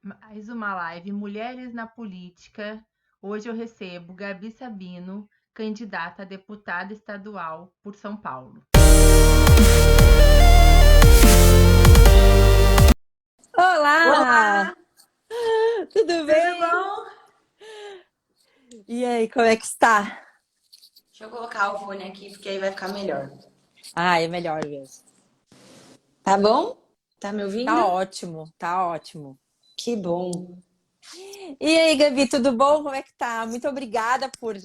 Mais uma live Mulheres na Política. Hoje eu recebo Gabi Sabino, candidata a deputada estadual por São Paulo. Olá, Olá, tudo tudo bem? bom? E aí, como é que está? Deixa eu colocar o fone aqui porque aí vai ficar melhor. Ah, é melhor mesmo. Tá bom? Tá me ouvindo? Tá ótimo, tá ótimo. Que bom. E aí, Gabi, tudo bom? Como é que tá? Muito obrigada por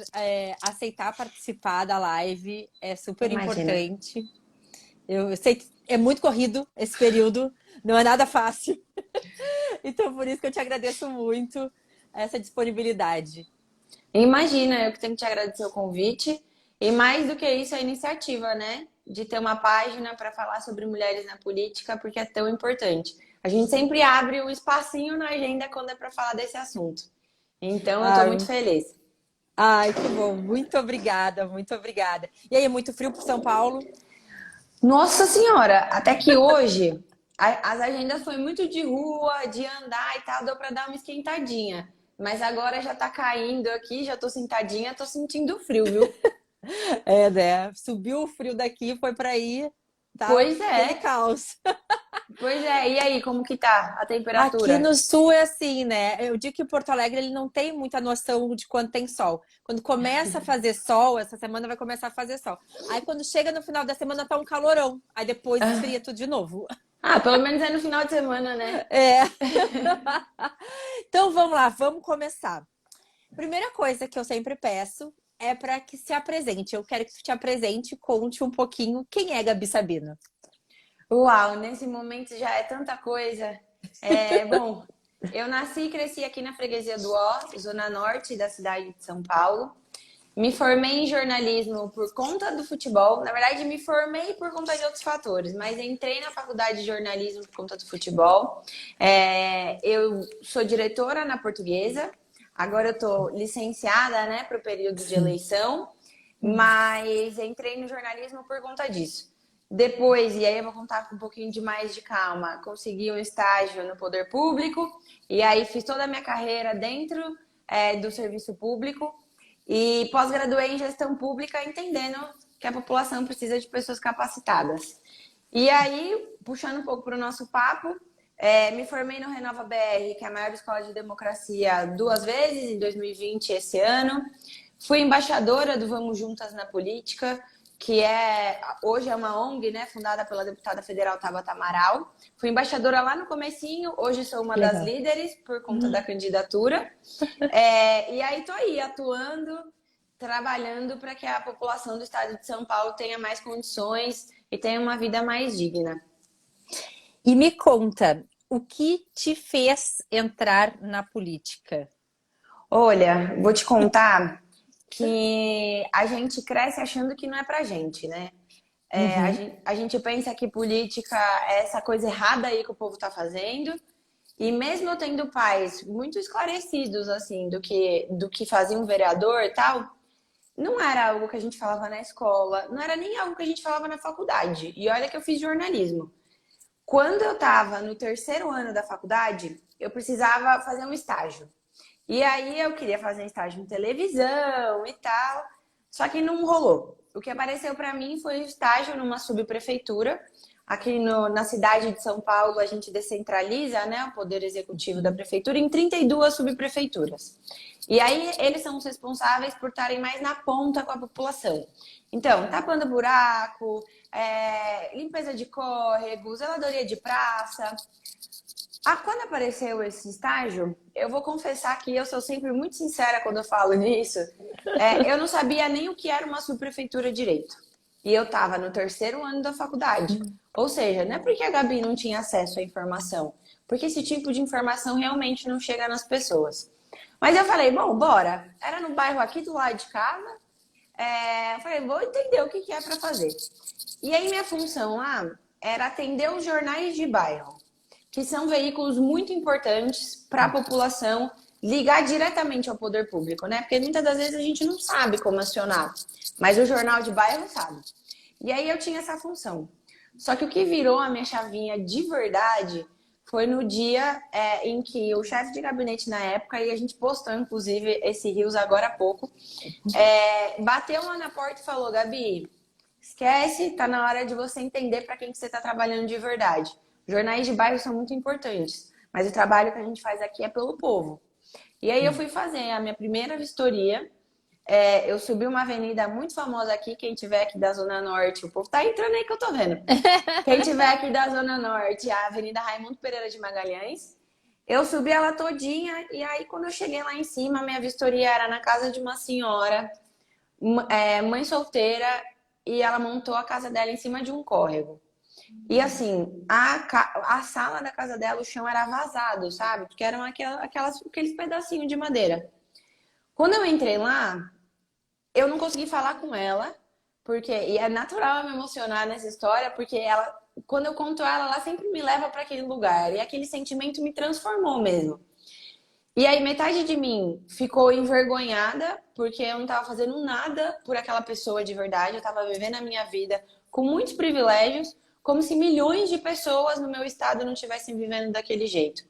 aceitar participar da live. É super Imagina. importante. Eu sei que é muito corrido esse período, não é nada fácil. Então, por isso que eu te agradeço muito essa disponibilidade. Imagina, eu que tenho que te agradecer o convite. E mais do que isso, a iniciativa, né? De ter uma página para falar sobre mulheres na política, porque é tão importante. A gente sempre abre um espacinho na agenda quando é para falar desse assunto. Então, eu tô muito Ai, feliz. ai, que bom. Muito obrigada, muito obrigada. E aí, é muito frio por São Paulo? Nossa Senhora, até que hoje as agendas foi muito de rua, de andar e tal, deu pra dar uma esquentadinha. Mas agora já tá caindo aqui, já tô sentadinha, tô sentindo frio, viu? É, né? Subiu o frio daqui, foi para aí, tá Pois aquele é, caos. pois é. E aí, como que tá a Aqui temperatura? no sul é assim, né? Eu digo que Porto Alegre ele não tem muita noção de quando tem sol. Quando começa a fazer sol, essa semana vai começar a fazer sol. Aí quando chega no final da semana tá um calorão. Aí depois esfria tudo de novo. Ah, pelo menos é no final de semana, né? É. Então vamos lá, vamos começar. Primeira coisa que eu sempre peço é para que se apresente. Eu quero que tu te apresente, conte um pouquinho quem é Gabi Sabino. Uau, nesse momento já é tanta coisa. É, bom, eu nasci e cresci aqui na freguesia do Ó, zona norte da cidade de São Paulo. Me formei em jornalismo por conta do futebol. Na verdade, me formei por conta de outros fatores, mas entrei na faculdade de jornalismo por conta do futebol. Eu sou diretora na Portuguesa. Agora eu estou licenciada, né, para o período de Sim. eleição, mas entrei no jornalismo por conta disso. Depois, e aí eu vou contar com um pouquinho de mais de calma, consegui um estágio no poder público e aí fiz toda a minha carreira dentro do serviço público e pós-graduei em gestão pública, entendendo que a população precisa de pessoas capacitadas. E aí, puxando um pouco para o nosso papo, me formei no Renova BR, que é a maior escola de democracia, 2 vezes, em 2020 esse ano. Fui embaixadora do Vamos Juntas na Política, que hoje é uma ONG, né, fundada pela deputada federal Tabata Amaral. Fui embaixadora lá no comecinho, hoje sou uma Que das legal. líderes por conta da candidatura. E aí tô aí atuando, trabalhando para que a população do estado de São Paulo tenha mais condições e tenha uma vida mais digna. E me conta, o que te fez entrar na política? Olha, vou te contar que a gente cresce achando que não é pra gente, né? Uhum. A gente pensa que política é essa coisa errada aí que o povo tá fazendo. E mesmo eu tendo pais muito esclarecidos, assim, do que fazia um vereador e tal, não era algo que a gente falava na escola, não era nem algo que a gente falava na faculdade. E olha que eu fiz jornalismo. Quando eu estava no terceiro ano da faculdade, eu precisava fazer um estágio. E aí eu queria fazer um estágio em televisão e tal, só que não rolou. O que apareceu para mim foi um estágio numa subprefeitura. Aqui na cidade de São Paulo, a gente descentraliza, né, o poder executivo da prefeitura em 32 subprefeituras. E aí eles são os responsáveis por estarem mais na ponta com a população. Então, tapando buraco, limpeza de córregos, zeladoria de praça. Quando apareceu esse estágio, eu vou confessar que eu sou sempre muito sincera quando eu falo nisso. Eu não sabia nem o que era uma subprefeitura direito. E eu estava no terceiro ano da faculdade. Ou seja, não é porque a Gabi não tinha acesso à informação, porque esse tipo de informação realmente não chega nas pessoas. Mas eu falei, bom, bora. Era no bairro aqui do lado de casa. Eu falei, vou entender o que é para fazer. E aí minha função lá era atender os jornais de bairro, que são veículos muito importantes para a população ligar diretamente ao poder público, né? Porque muitas das vezes a gente não sabe como acionar, mas o jornal de bairro sabe. E aí eu tinha essa função. Só que o que virou a minha chavinha de verdade foi no dia em que o chefe de gabinete na época, e a gente postou, inclusive, esse Reels agora há pouco, bateu lá na porta e falou: Gabi, esquece, tá na hora de você entender para quem que você está trabalhando de verdade. Jornais de bairro são muito importantes, mas o trabalho que a gente faz aqui é pelo povo. E aí eu fui fazer a minha primeira vistoria. Eu subi uma avenida muito famosa aqui, quem tiver aqui da Zona Norte, o povo tá entrando aí que eu tô vendo. Quem tiver aqui da Zona Norte, a Avenida Raimundo Pereira de Magalhães, eu subi ela todinha, e aí quando eu cheguei lá em cima, minha vistoria era na casa de uma senhora, mãe solteira, e ela montou a casa dela em cima de um córrego. E assim, a sala da casa dela, o chão era vazado, sabe? Porque eram aqueles pedacinhos de madeira. Quando eu entrei lá, eu não consegui falar com ela, e é natural eu me emocionar nessa história, porque ela, quando eu conto ela sempre me leva para aquele lugar, e aquele sentimento me transformou mesmo. E aí metade de mim ficou envergonhada, porque eu não estava fazendo nada por aquela pessoa de verdade, eu estava vivendo a minha vida com muitos privilégios, como se milhões de pessoas no meu estado não estivessem vivendo daquele jeito.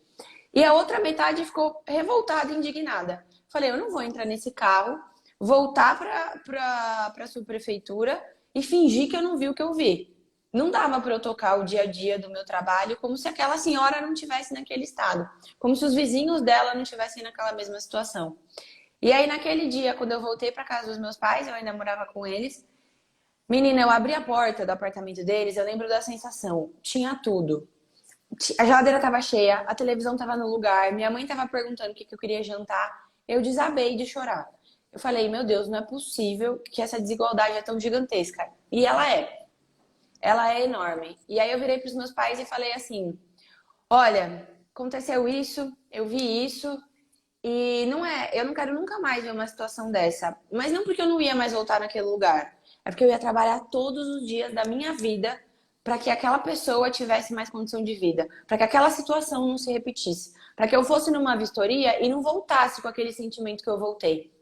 E a outra metade ficou revoltada, indignada. Falei, eu não vou entrar nesse carro, voltar para a subprefeitura e fingir que eu não vi o que eu vi. Não dava para eu tocar o dia a dia do meu trabalho como se aquela senhora não estivesse naquele estado, como se os vizinhos dela não estivessem naquela mesma situação. E aí, naquele dia, quando eu voltei para casa dos meus pais, eu ainda morava com eles, menina, eu abri a porta do apartamento deles, eu lembro da sensação, tinha tudo. A geladeira estava cheia, a televisão estava no lugar, minha mãe estava perguntando o que eu queria jantar, eu desabei de chorar. Eu falei, meu Deus, não é possível que essa desigualdade é tão gigantesca. E ela é enorme. E aí eu virei para os meus pais e falei assim, olha, aconteceu isso, eu vi isso, e eu não quero nunca mais ver uma situação dessa. Mas não porque eu não ia mais voltar naquele lugar, é porque eu ia trabalhar todos os dias da minha vida para que aquela pessoa tivesse mais condição de vida, para que aquela situação não se repetisse, para que eu fosse numa vistoria e não voltasse com aquele sentimento que eu voltei.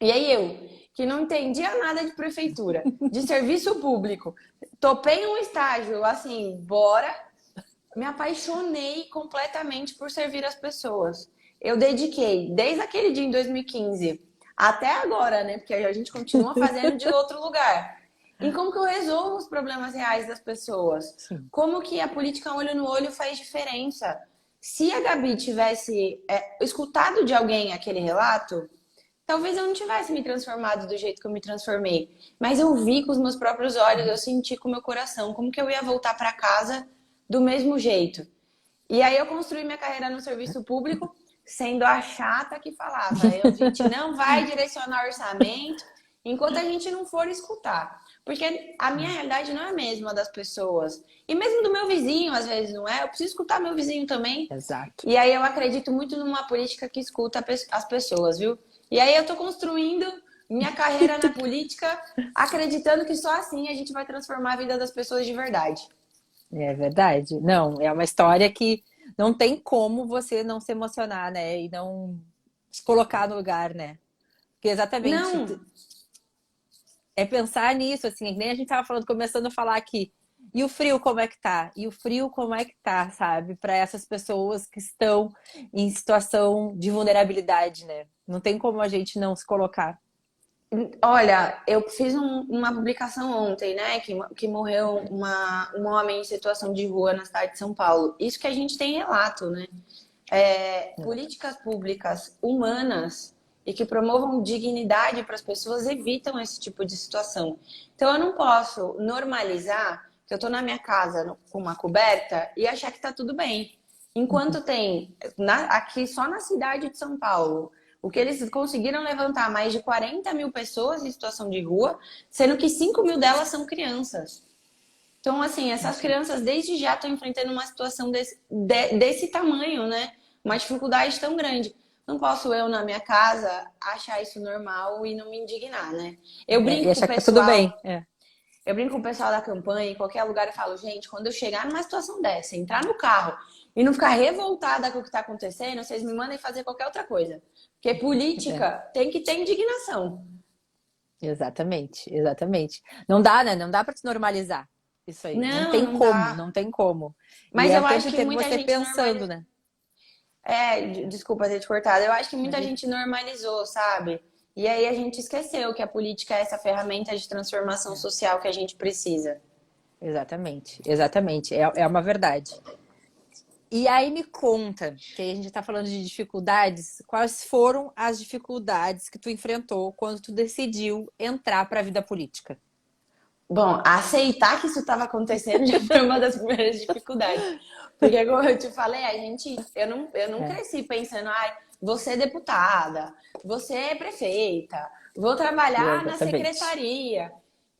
E aí eu, que não entendia nada de prefeitura, de serviço público, topei um estágio, assim, bora, me apaixonei completamente por servir as pessoas. Eu dediquei, desde aquele dia em 2015 até agora, né? Porque a gente continua fazendo de outro lugar. E como que eu resolvo os problemas reais das pessoas? Sim. Como que a política olho no olho faz diferença? Se a Gabi tivesse escutado de alguém aquele relato, talvez eu não tivesse me transformado do jeito que eu me transformei. Mas eu vi com os meus próprios olhos, eu senti com o meu coração como que eu ia voltar para casa do mesmo jeito. E aí eu construí minha carreira no serviço público, sendo a chata que falava. A gente não vai direcionar orçamento enquanto a gente não for escutar. Porque a minha realidade não é a mesma das pessoas. E mesmo do meu vizinho, às vezes, não é? Eu preciso escutar meu vizinho também. Exato. E aí eu acredito muito numa política que escuta as pessoas, viu? E aí eu tô construindo minha carreira na política, acreditando que só assim a gente vai transformar a vida das pessoas de verdade. É verdade. Não, é uma história que não tem como você não se emocionar, né? E não se colocar no lugar, né? Porque exatamente Não. é pensar nisso, assim, que nem a gente tava falando, começando a falar aqui. E o frio como é que tá? E o frio como é que tá, sabe? Para essas pessoas que estão em situação de vulnerabilidade, né? Não tem como a gente não se colocar. Olha, eu fiz uma publicação ontem, né? Que morreu um homem em situação de rua na cidade de São Paulo. Isso que a gente tem relato, né? Políticas públicas humanas e que promovam dignidade para as pessoas evitam esse tipo de situação. Então eu não posso normalizar que eu estou na minha casa com uma coberta e achar que está tudo bem. Enquanto tem aqui só na cidade de São Paulo, o que eles conseguiram levantar mais de 40 mil pessoas em situação de rua, sendo que 5 mil delas são crianças. Então, assim, essas crianças desde já estão enfrentando uma situação desse tamanho, né? Uma dificuldade tão grande. Não posso eu, na minha casa, achar isso normal e não me indignar, né? Eu brinco e achar com o que tá tudo pessoal. bem. Eu brinco com o pessoal da campanha, em qualquer lugar, eu falo, gente, quando eu chegar numa situação dessa, entrar no carro e não ficar revoltada com o que está acontecendo, vocês me mandem fazer qualquer outra coisa. Porque política tem que ter indignação. Exatamente, exatamente. Não dá, né? Não dá para se normalizar. isso aí. Não Não, tem não como, dá. não tem como. Mas E é eu o acho tempo que inteiro muita você gente pensando, normalizou. né? Desculpa ter te cortado. Eu acho que muita Imagina. gente normalizou, sabe? E aí a gente esqueceu que a política é essa ferramenta de transformação É, social que a gente precisa. exatamente, exatamente. É uma verdade. E aí me conta, que aí a gente está falando de dificuldades, quais foram as dificuldades que tu enfrentou quando tu decidiu entrar para a vida política? Bom, aceitar que isso estava acontecendo já foi uma das primeiras dificuldades. Porque, como eu te falei, eu não É, cresci pensando, ai, vou ser deputada, vou ser prefeita, vou trabalhar na exatamente. secretaria.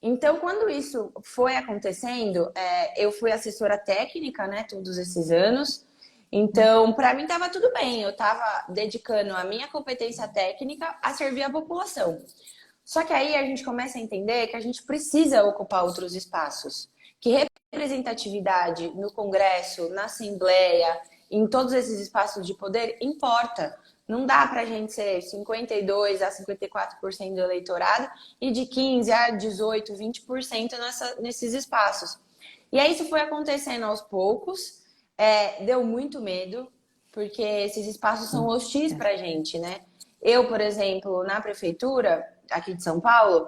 Então, quando isso foi acontecendo, eu fui assessora técnica, né, todos esses anos. Então, para mim estava tudo bem, eu estava dedicando a minha competência técnica a servir a população. Só que aí a gente começa a entender que a gente precisa ocupar outros espaços, que representatividade no Congresso, na Assembleia, em todos esses espaços de poder importa. Não dá para a gente ser 52 a 54% do eleitorado e de 15 a 18, 20% nesses espaços. E aí isso foi acontecendo aos poucos, deu muito medo, porque esses espaços são hostis É. para a gente, né? Eu, por exemplo, na prefeitura aqui de São Paulo,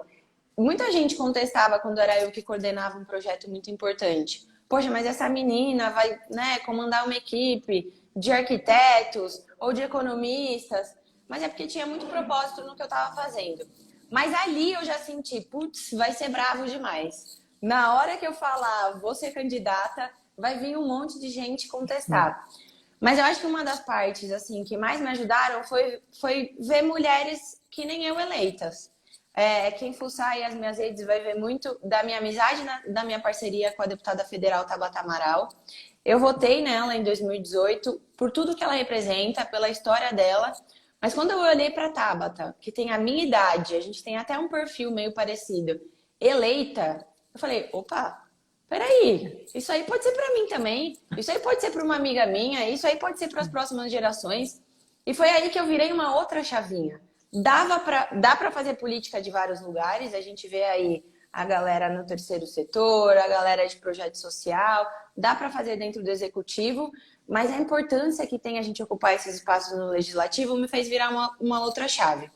muita gente contestava quando era eu que coordenava um projeto muito importante. Poxa, mas essa menina vai, né, comandar uma equipe de arquitetos ou de economistas. Mas é porque tinha muito propósito no que eu estava fazendo. Mas ali eu já senti, putz, vai ser bravo demais. Na hora que eu falar, vou ser candidata, vai vir um monte de gente contestar. Mas eu acho que uma das partes assim que mais me ajudaram foi ver mulheres que nem eu eleitas. Quem fuçar aí as minhas redes vai ver muito da minha amizade, da minha parceria com a deputada federal Tabata Amaral. Eu votei nela em 2018 por tudo que ela representa, pela história dela. Mas quando eu olhei para a Tabata, que tem a minha idade, a gente tem até um perfil meio parecido, eleita, eu falei, opa, peraí, isso aí pode ser para mim também, isso aí pode ser para uma amiga minha, isso aí pode ser para as próximas gerações. E foi aí que eu virei uma outra chavinha. Dá para fazer política de vários lugares, a gente vê aí a galera no terceiro setor, a galera de projeto social, dá para fazer dentro do executivo, mas a importância que tem a gente ocupar esses espaços no legislativo me fez virar uma outra chave.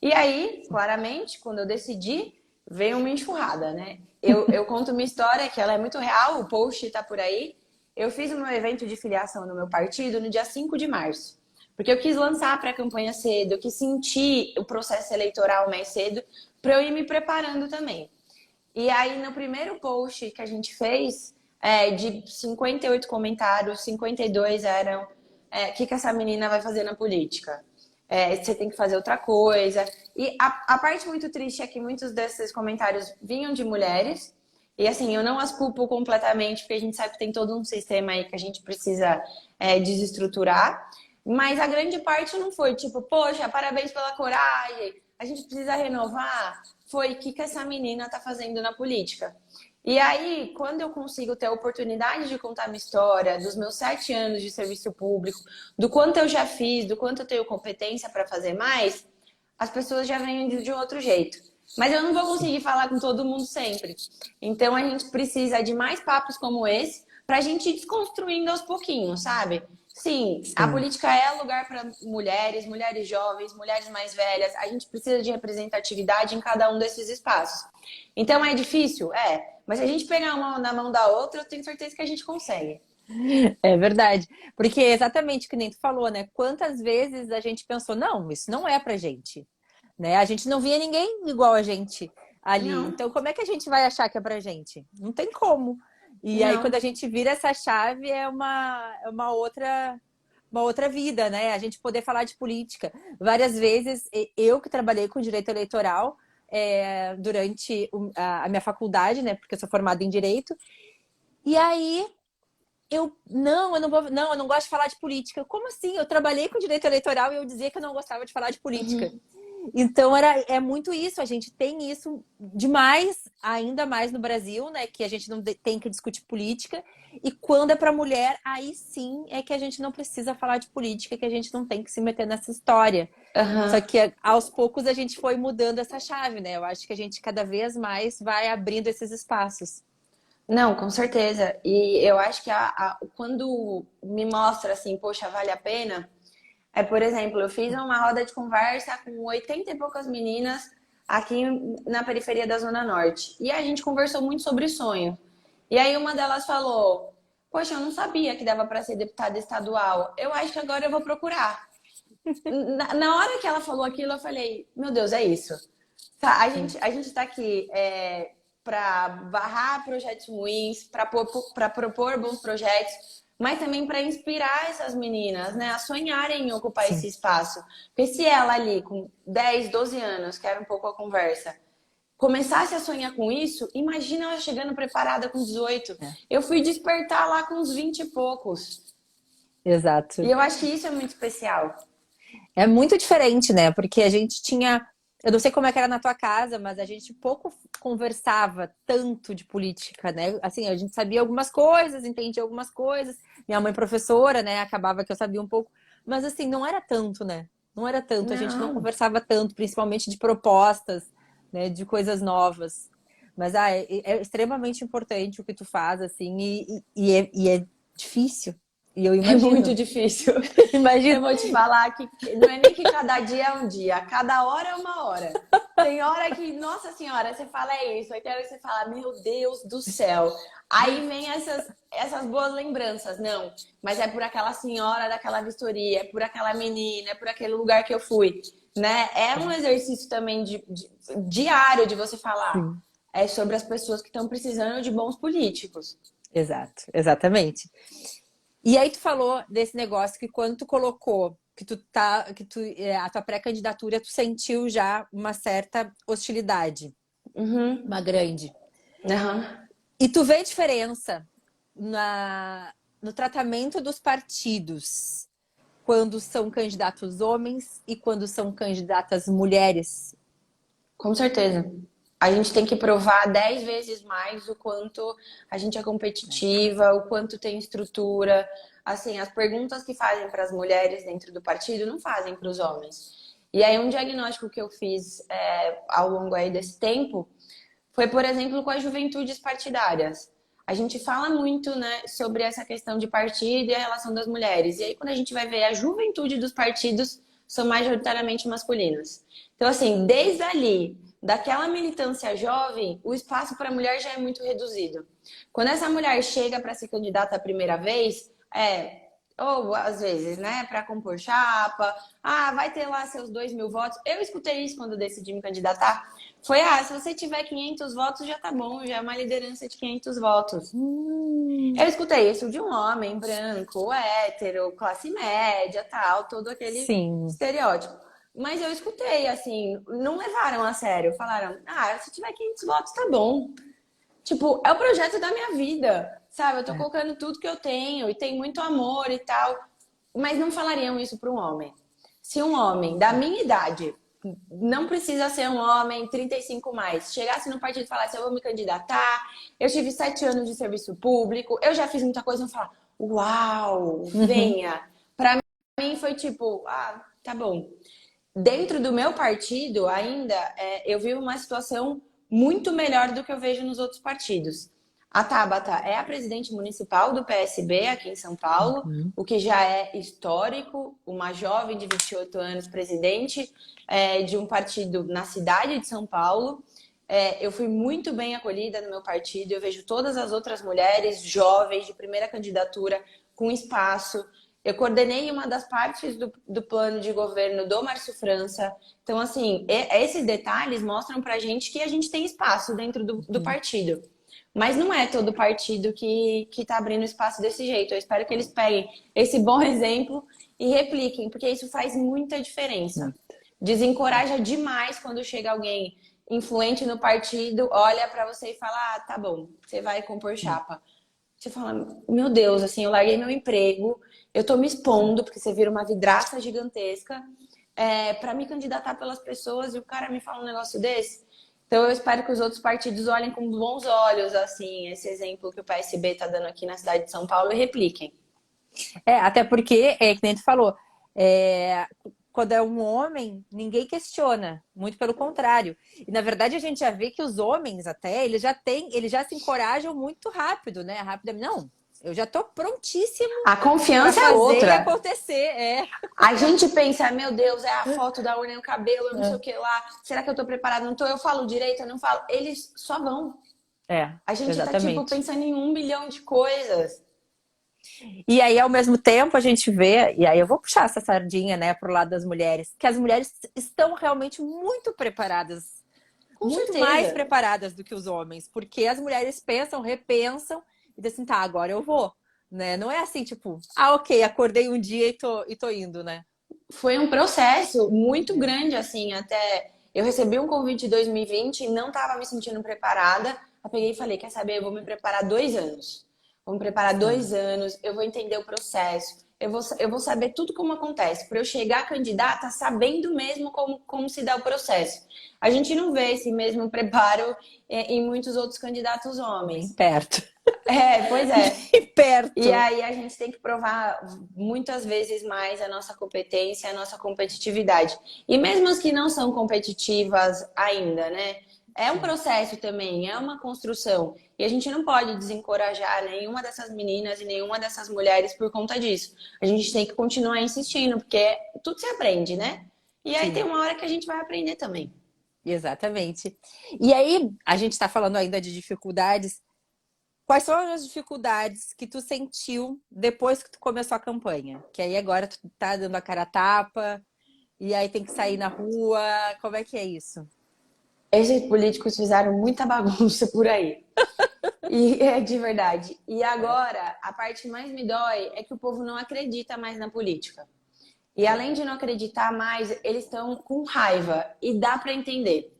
E aí, claramente, quando eu decidi, veio uma enxurrada, né? Eu conto uma história que ela é muito real, o post está por aí. Eu fiz o meu evento de filiação no meu partido no dia 5 de março. Porque eu quis lançar a pré-campanha cedo, eu quis sentir o processo eleitoral mais cedo, para eu ir me preparando também. E aí, no primeiro post que a gente fez, de 58 comentários, 52 eram: o que essa menina vai fazer na política? Você tem que fazer outra coisa. E a parte muito triste é que muitos desses comentários vinham de mulheres. E assim, eu não as culpo completamente, porque a gente sabe que tem todo um sistema aí que a gente precisa desestruturar. Mas a grande parte não foi tipo, poxa, parabéns pela coragem, a gente precisa renovar. Foi o que essa menina tá fazendo na política. E aí, quando eu consigo ter a oportunidade de contar minha história, dos meus 7 anos de serviço público, do quanto eu já fiz, do quanto eu tenho competência para fazer mais, as pessoas já vêm de outro jeito. Mas eu não vou conseguir falar com todo mundo sempre. Então a gente precisa de mais papos como esse para a gente ir desconstruindo aos pouquinhos, sabe? Sim, a Sim. política é lugar para mulheres, mulheres jovens, mulheres mais velhas. A gente precisa de representatividade em cada um desses espaços. Então é difícil? É. Mas se a gente pegar uma na mão da outra, eu tenho certeza que a gente consegue. É verdade. Porque é exatamente o que nem tu falou, né? Quantas vezes a gente pensou, não, isso não é pra gente, né? A gente não via ninguém igual a gente ali. Não, Então, como é que a gente vai achar que é pra gente? Não tem como. E aí, quando não. a gente vira essa chave, é uma outra vida, né? A gente poder falar de política. Várias vezes, eu que trabalhei com direito eleitoral durante a minha faculdade, né? Porque eu sou formada em direito. E aí eu não vou, não, eu não gosto de falar de política. Como assim? Eu trabalhei com direito eleitoral e eu dizia que eu não gostava de falar de política. Uhum. Então é muito isso, a gente tem isso demais, ainda mais no Brasil, né? Que a gente não tem que discutir política. E quando é para mulher, aí sim é que a gente não precisa falar de política, que a gente não tem que se meter nessa história. Só Uhum. que aos poucos a gente foi mudando essa chave, né? Eu acho que a gente cada vez mais vai abrindo esses espaços. Não, com certeza. E eu acho que quando me mostra assim, poxa, vale a pena, é, por exemplo, eu fiz uma roda de conversa com 80 e poucas meninas aqui na periferia da Zona Norte. E a gente conversou muito sobre sonho. E aí uma delas falou: poxa, eu não sabia que dava para ser deputada estadual. Eu acho que agora eu vou procurar. Na hora que ela falou aquilo, eu falei: meu Deus, é isso. Tá, a gente tá aqui para barrar projetos ruins, para propor bons projetos, mas também para inspirar essas meninas, né, a sonharem em ocupar esse Sim. espaço. Porque se ela ali, com 10, 12 anos, que era um pouco a conversa, começasse a sonhar com isso, imagina ela chegando preparada com 18. É. Eu fui despertar lá com uns 20 e poucos. E Exato. eu acho que isso é muito especial. É muito diferente, né? Porque a gente tinha. Eu não sei como é que era na tua casa, mas a gente pouco conversava tanto de política, né? Assim, a gente sabia algumas coisas, entendia algumas coisas. Minha mãe professora, né? Acabava que eu sabia um pouco. Mas assim, não era tanto, né? Não era tanto. A gente não Não. conversava tanto, principalmente de propostas, né? De coisas novas. Mas é extremamente importante o que tu faz, assim, e é difícil. E eu É muito imagino. difícil. Eu Imagino. vou te falar que não é nem que cada dia é um dia, cada hora é uma hora. Tem hora que, nossa senhora, você fala é isso, aí tem hora que você fala, meu Deus do céu. Aí vem essas boas lembranças, não, mas é por aquela senhora daquela vistoria, é por aquela menina, é por aquele lugar que eu fui, né? É um exercício também diário de você falar. Sim. É sobre as pessoas que estão precisando de bons políticos. Exato, exatamente. E aí tu falou desse negócio que quando tu colocou a tua pré-candidatura, tu sentiu já uma certa hostilidade, Uhum. uma grande. Aham. E tu vê diferença no tratamento dos partidos quando são candidatos homens e quando são candidatas mulheres? Com certeza. A gente tem que provar 10 vezes mais o quanto a gente é competitiva, o quanto tem estrutura. Assim, as perguntas que fazem para as mulheres dentro do partido não fazem para os homens. E aí, um diagnóstico que eu fiz ao longo aí desse tempo foi, por exemplo, com as juventudes partidárias. A gente fala muito, né, sobre essa questão de partido e a relação das mulheres. E aí, quando a gente vai ver a juventude dos partidos, são majoritariamente masculinas. Então, assim, desde ali, daquela militância jovem, o espaço para a mulher já é muito reduzido. Quando essa mulher chega para ser candidata a primeira vez, ou às vezes, né, para compor chapa, vai ter lá seus 2.000 votos. Eu escutei isso quando decidi me candidatar. Foi, se você tiver 500 votos já tá bom, já é uma liderança de 500 votos. Eu escutei isso de um homem branco, hétero, classe média, tal, todo aquele Sim. estereótipo. Mas eu escutei, assim, não levaram a sério. Falaram, se tiver 500 votos tá bom. Tipo, é o projeto da minha vida, sabe? Eu tô colocando tudo que eu tenho e tem muito amor e tal. Mas não falariam isso para um homem. Se um homem da minha idade, não precisa ser um homem 35 mais, chegasse no partido e falasse, eu vou me candidatar, eu tive 7 anos de serviço público, eu já fiz muita coisa, eu falar, uau, Uhum. venha. Para mim foi tipo, tá bom. Dentro do meu partido, ainda, eu vi uma situação muito melhor do que eu vejo nos outros partidos. A Tabata é a presidente municipal do PSB aqui em São Paulo, Uhum. o que já é histórico, uma jovem de 28 anos presidente de um partido na cidade de São Paulo. Eu fui muito bem acolhida no meu partido, eu vejo todas as outras mulheres jovens de primeira candidatura com espaço. Eu coordenei uma das partes do plano de governo do Márcio França. Então, assim, esses detalhes mostram pra gente que a gente tem espaço dentro do partido. Mas não é todo partido que está abrindo espaço desse jeito. Eu espero que eles peguem esse bom exemplo e repliquem, porque isso faz muita diferença. Desencoraja demais quando chega alguém influente no partido, olha para você e fala: tá bom, você vai compor chapa. Você fala: meu Deus, assim, eu larguei meu emprego, eu tô me expondo, porque você vira uma vidraça gigantesca, para me candidatar pelas pessoas e o cara me fala um negócio desse. Então eu espero que os outros partidos olhem com bons olhos, assim, esse exemplo que o PSB está dando aqui na cidade de São Paulo e repliquem. Até porque, que nem tu falou, é, quando é um homem, ninguém questiona, muito pelo contrário. E na verdade a gente já vê que os homens até, eles já se encorajam muito rápido, né? Rapidamente, não, eu já tô prontíssimo A para confiança é fazer e outra. acontecer, é. A gente pensa, meu Deus, é a foto da urna no cabelo, eu não sei o que lá. Será que eu tô preparada? Não tô, eu falo direito, eu não falo. Eles só vão. É, A gente tá, tipo, exatamente. pensando em 1 milhão de coisas. E aí, ao mesmo tempo, a gente vê, e aí eu vou puxar essa sardinha, né, pro lado das mulheres, que as mulheres estão realmente muito preparadas, Com muito mais certeza. preparadas do que os homens, porque as mulheres pensam, repensam e dizem assim, tá, agora eu vou, né? Não é assim, tipo, ah, ok, acordei um dia e tô indo, né? Foi um processo muito grande, assim, até eu recebi um convite em 2020 e não estava me sentindo preparada. Eu peguei e falei, quer saber, eu vou me preparar 2 anos. Vou me preparar Sim, 2 anos, eu vou entender o processo, eu vou saber tudo como acontece, para eu chegar candidata sabendo mesmo como se dá o processo. A gente não vê esse mesmo preparo em muitos outros candidatos nem homens. perto. É, pois é. Nem E perto. aí a gente tem que provar muitas vezes mais a nossa competência, a nossa competitividade. E mesmo as que não são competitivas ainda, né? É um Sim. processo também, é uma construção. E a gente não pode desencorajar nenhuma dessas meninas e nenhuma dessas mulheres por conta disso. A gente tem que continuar insistindo, porque tudo se aprende, né? E aí tem Sim. uma hora que a gente vai aprender também. Exatamente. E aí, a gente está falando ainda de dificuldades. Quais foram as dificuldades que tu sentiu depois que tu começou a campanha? Que aí agora tu tá dando a cara a tapa, e aí tem que sair na rua. Como é que é isso? Esses políticos fizeram muita bagunça por aí. E é de verdade. E agora, a parte que mais me dói é que o povo não acredita mais na política. E além de não acreditar mais, eles estão com raiva. E dá para entender.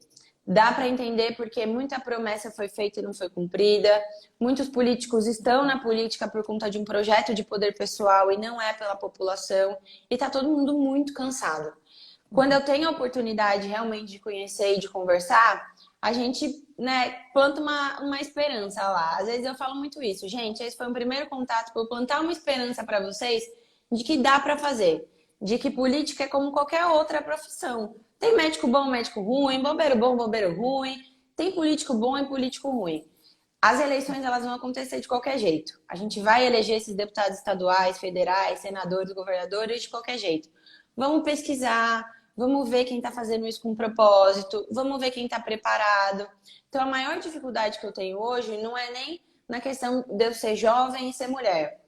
Dá para entender porque muita promessa foi feita e não foi cumprida. Muitos políticos estão na política por conta de um projeto de poder pessoal e não é pela população. E tá todo mundo muito cansado. Quando eu tenho a oportunidade realmente de conhecer e de conversar, a gente, né, planta uma esperança lá. Às vezes eu falo muito isso, gente. Esse foi um primeiro contato para eu plantar uma esperança para vocês de que dá para fazer, de que política é como qualquer outra profissão. Tem médico bom, médico ruim, bom, bombeiro ruim. Tem político bom e político ruim. As eleições elas vão acontecer de qualquer jeito. A gente vai eleger esses deputados estaduais, federais, senadores, governadores de qualquer jeito. Vamos pesquisar, vamos ver quem está fazendo isso com propósito, vamos ver quem está preparado. Então, a maior dificuldade que eu tenho hoje não é nem na questão de eu ser jovem e ser mulher.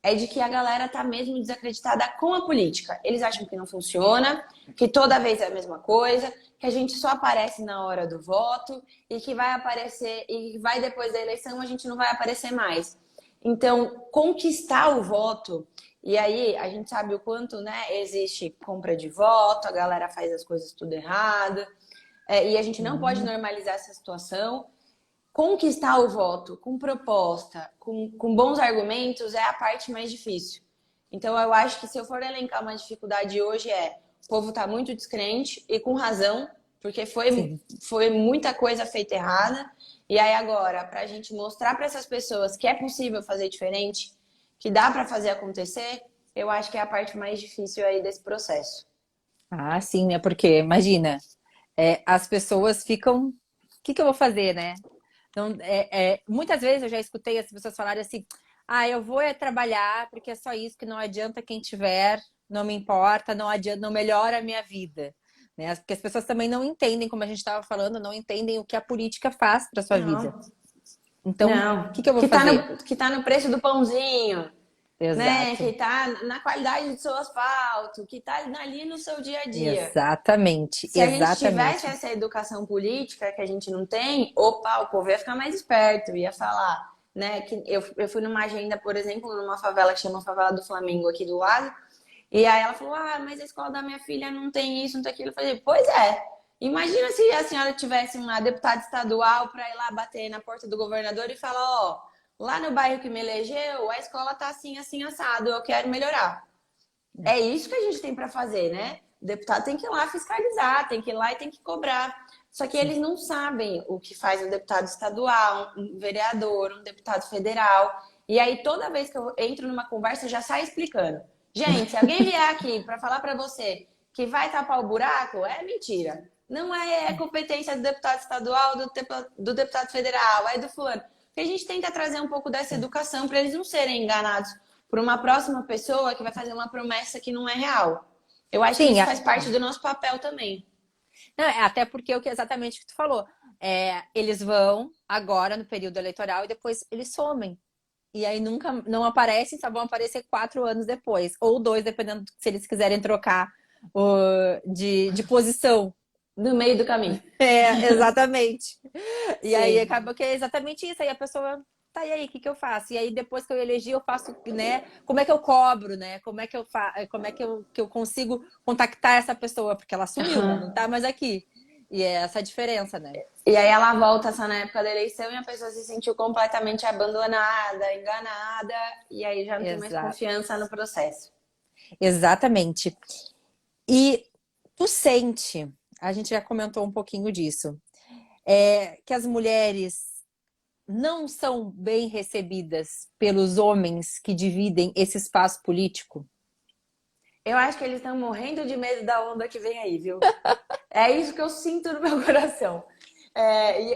É de que a galera tá mesmo desacreditada com a política. Eles acham que não funciona, que toda vez é a mesma coisa, que a gente só aparece na hora do voto e que vai aparecer e vai depois da eleição a gente não vai aparecer mais. Então, conquistar o voto, e aí a gente sabe o quanto, né, existe compra de voto, a galera faz as coisas tudo errado, e a gente não pode normalizar essa situação. Conquistar o voto com proposta, com bons argumentos, é a parte mais difícil. Então, eu acho que se eu for elencar uma dificuldade hoje o povo está muito descrente e com razão, porque Sim. foi muita coisa feita errada. E aí agora, para a gente mostrar para essas pessoas que é possível fazer diferente, que dá para fazer acontecer, eu acho que é a parte mais difícil aí desse processo. Ah, sim, né? Porque, imagina, as pessoas ficam. O que eu vou fazer, né? Então, muitas vezes eu já escutei as pessoas falarem assim: ah, eu vou trabalhar porque é só isso, que não adianta quem tiver, não me importa, não adianta, não melhora a minha vida. Né? Porque as pessoas também não entendem, como a gente estava falando, não entendem o que a política faz para sua vida. Não, Então, o não. que eu vou fazer? Que tá no preço do pãozinho, né? Exato. Que tá na qualidade do seu asfalto, que tá ali no seu dia a dia. Exatamente, Se a gente tivesse exatamente. essa educação política que a gente não tem, opa, o povo ia ficar mais esperto, ia falar, né? Que eu fui numa agenda, por exemplo, numa favela que chama Favela do Flamengo aqui do lado, e aí ela falou: ah, mas a escola da minha filha não tem isso, não tem aquilo. Eu falei: pois é. Imagina se a senhora tivesse uma deputada estadual para ir lá bater na porta do governador e falar: ó, lá no bairro que me elegeu, a escola tá assim, assim, assado, eu quero melhorar. É isso que a gente tem para fazer, né? O deputado tem que ir lá fiscalizar, tem que ir lá e tem que cobrar. Só que Sim. eles não sabem o que faz um deputado estadual, um vereador, um deputado federal. E aí, toda vez que eu entro numa conversa, eu já saio explicando. Gente, se alguém vier aqui para falar para você que vai tapar o buraco, é mentira. Não é competência do deputado estadual, do deputado federal, é do fulano. Porque a gente tenta trazer um pouco dessa educação para eles não serem enganados por uma próxima pessoa que vai fazer uma promessa que não é real. Eu acho que Sim, isso faz parte do nosso papel também. não, até porque exatamente o que tu falou. Eles vão agora no período eleitoral e depois eles somem. E aí nunca não aparecem, só vão aparecer 4 anos depois. Ou 2, dependendo se eles quiserem trocar de posição. No meio do caminho. Exatamente. E Sim. aí acaba que é exatamente isso. Aí a pessoa, tá, e aí, o que eu faço? E aí depois que eu elegi, eu faço, né? Como é que eu cobro, né? Como é que eu consigo contactar essa pessoa? Porque ela sumiu, né? Não tá mais aqui. E é essa a diferença, né? E aí ela volta só na época da eleição e a pessoa se sentiu completamente abandonada, enganada, e aí já não tem mais Exato. confiança no processo. Exatamente. E tu sente, a gente já comentou um pouquinho disso, que as mulheres não são bem recebidas pelos homens que dividem esse espaço político? Eu acho que eles estão morrendo de medo da onda que vem aí, viu? É isso que eu sinto no meu coração.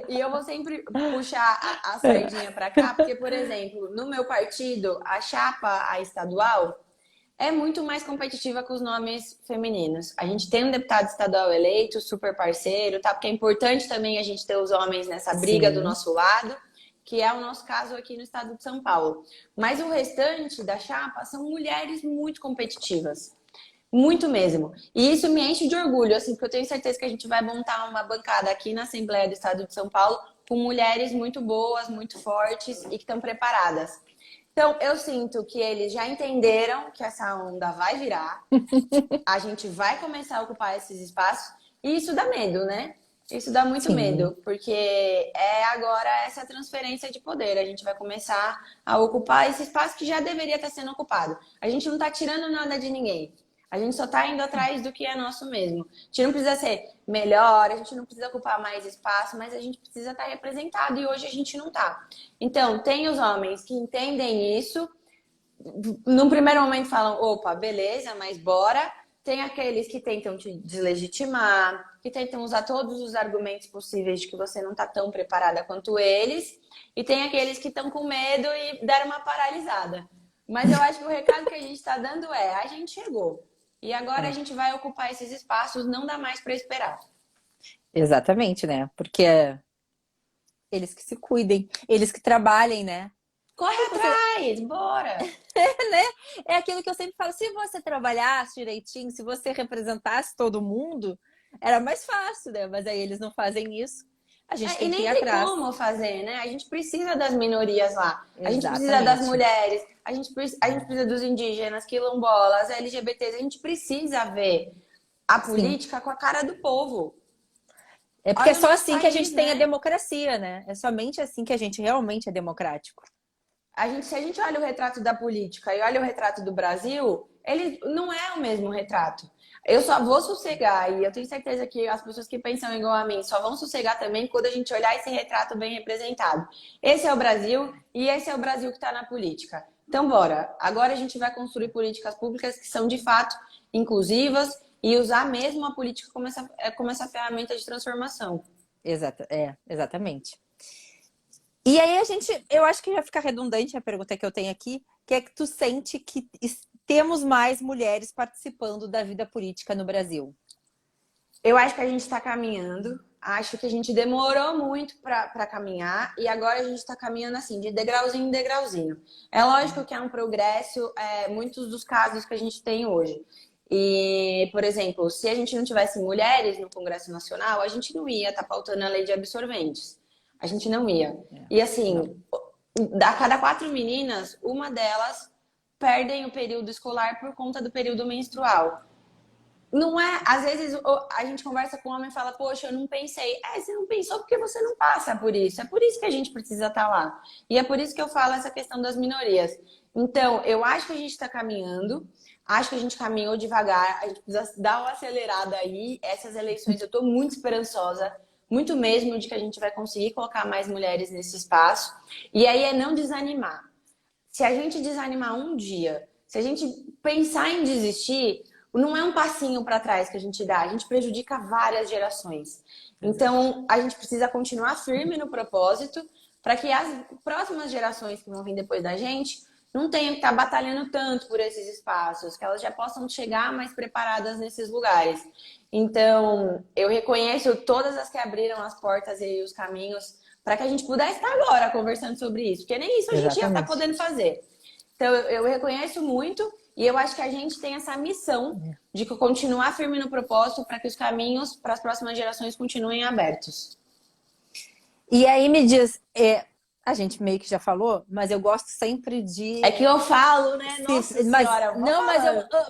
E eu vou sempre puxar a sardinha para cá, porque, por exemplo, no meu partido, a chapa, a estadual, é muito mais competitiva com os nomes femininos. A gente tem um deputado estadual eleito, super parceiro, tá? Porque é importante também a gente ter os homens nessa briga do nosso lado, que é o nosso caso aqui no estado de São Paulo. Mas o restante da chapa são mulheres muito competitivas. Muito mesmo. E isso me enche de orgulho, assim, porque eu tenho certeza que a gente vai montar uma bancada aqui na Assembleia do Estado de São Paulo com mulheres muito boas, muito fortes e que estão preparadas. Então, eu sinto que eles já entenderam que essa onda vai virar, a gente vai começar a ocupar esses espaços, e isso dá medo, né? Isso dá muito medo, porque agora essa transferência de poder. A gente vai começar a ocupar esse espaço que já deveria estar sendo ocupado. A gente não está tirando nada de ninguém. A gente só está indo atrás do que é nosso mesmo. A gente não precisa ser melhor, a gente não precisa ocupar mais espaço, mas a gente precisa estar representado e hoje a gente não está. Então, tem os homens que entendem isso, num primeiro momento falam, opa, beleza, mas bora. Tem aqueles que tentam te deslegitimar, que tentam usar todos os argumentos possíveis de que você não está tão preparada quanto eles. E tem aqueles que estão com medo e deram uma paralisada. Mas eu acho que o recado que a gente está dando a gente chegou. E agora a gente vai ocupar esses espaços, não dá mais para esperar. Exatamente, né? Porque eles que se cuidem, eles que trabalhem, né? Corre atrás, bora! Né? É aquilo que eu sempre falo, se você trabalhasse direitinho, se você representasse todo mundo, era mais fácil, né? Mas aí eles não fazem isso. A gente tem que ir atrás. E nem tem como fazer, né? A gente precisa das minorias lá. A gente precisa das mulheres. A gente precisa dos indígenas, quilombolas, LGBTs. A gente precisa ver a política com a cara do povo. É porque é só assim que a gente tem a democracia, né? É somente assim que a gente realmente é democrático. Se a gente olha o retrato da política e olha o retrato do Brasil, ele não é o mesmo retrato. Eu só vou sossegar, e eu tenho certeza que as pessoas que pensam igual a mim só vão sossegar também quando a gente olhar esse retrato bem representado. Esse é o Brasil e esse é o Brasil que está na política. Então, bora. Agora a gente vai construir políticas públicas que são, de fato, inclusivas e usar mesmo a política como essa ferramenta de transformação. Exatamente. E aí eu acho que vai ficar redundante a pergunta que eu tenho aqui, que é que tu sente que temos mais mulheres participando da vida política no Brasil? Eu acho que a gente está caminhando. Acho que a gente demorou muito para caminhar e agora a gente está caminhando assim, de degrauzinho em degrauzinho. É lógico que é um progresso, muitos dos casos que a gente tem hoje. E, por exemplo, se a gente não tivesse mulheres no Congresso Nacional, a gente não ia estar pautando a lei de absorventes. A gente não ia. E assim, a cada 4 meninas, uma delas perdem o período escolar por conta do período menstrual. Não é, às vezes a gente conversa com o homem e fala, poxa, eu não pensei. Você não pensou porque você não passa por isso. É por isso que a gente precisa estar lá. E é por isso que eu falo essa questão das minorias. Então, eu acho que a gente está caminhando. Acho que a gente caminhou devagar. A gente precisa dar uma acelerada aí. Essas eleições eu estou muito esperançosa. Muito mesmo de que a gente vai conseguir colocar mais mulheres nesse espaço. E aí é não desanimar. Se a gente desanimar um dia, se a gente pensar em desistir, não é um passinho para trás que a gente dá, a gente prejudica várias gerações. Então, a gente precisa continuar firme no propósito para que as próximas gerações que vão vir depois da gente não tenham que estar batalhando tanto por esses espaços, que elas já possam chegar mais preparadas nesses lugares. Então, eu reconheço todas as que abriram as portas e os caminhos para que a gente pudesse estar agora conversando sobre isso, porque nem isso a gente ia estar podendo fazer. Então, eu reconheço muito e eu acho que a gente tem essa missão de continuar firme no propósito para que os caminhos para as próximas gerações continuem abertos. E aí me diz, a gente meio que já falou, mas eu gosto sempre de... É que eu falo, né? Nossa senhora, não,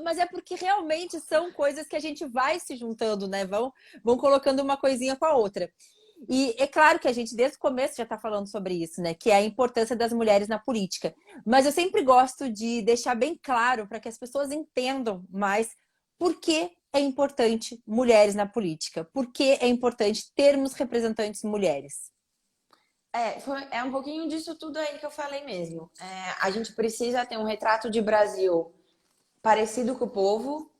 mas é porque realmente são coisas que a gente vai se juntando, né? Vão colocando uma coisinha com a outra. E é claro que a gente, desde o começo, já está falando sobre isso, né? Que é a importância das mulheres na política. Mas eu sempre gosto de deixar bem claro para que as pessoas entendam mais por que é importante mulheres na política. Por que é importante termos representantes mulheres. É um pouquinho disso tudo aí que eu falei mesmo. A gente precisa ter um retrato de Brasil parecido com o povo,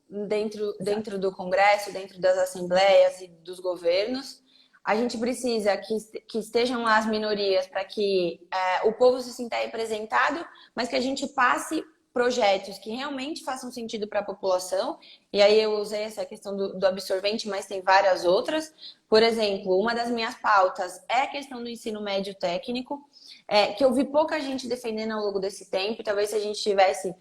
dentro do Congresso, dentro das assembleias e dos governos. A gente precisa que estejam lá as minorias para que o povo se sinta representado, mas que a gente passe projetos que realmente façam sentido para a população. E aí eu usei essa questão do absorvente, mas tem várias outras. Por exemplo, uma das minhas pautas é a questão do ensino médio técnico, que eu vi pouca gente defendendo ao longo desse tempo. Talvez se a gente tivesse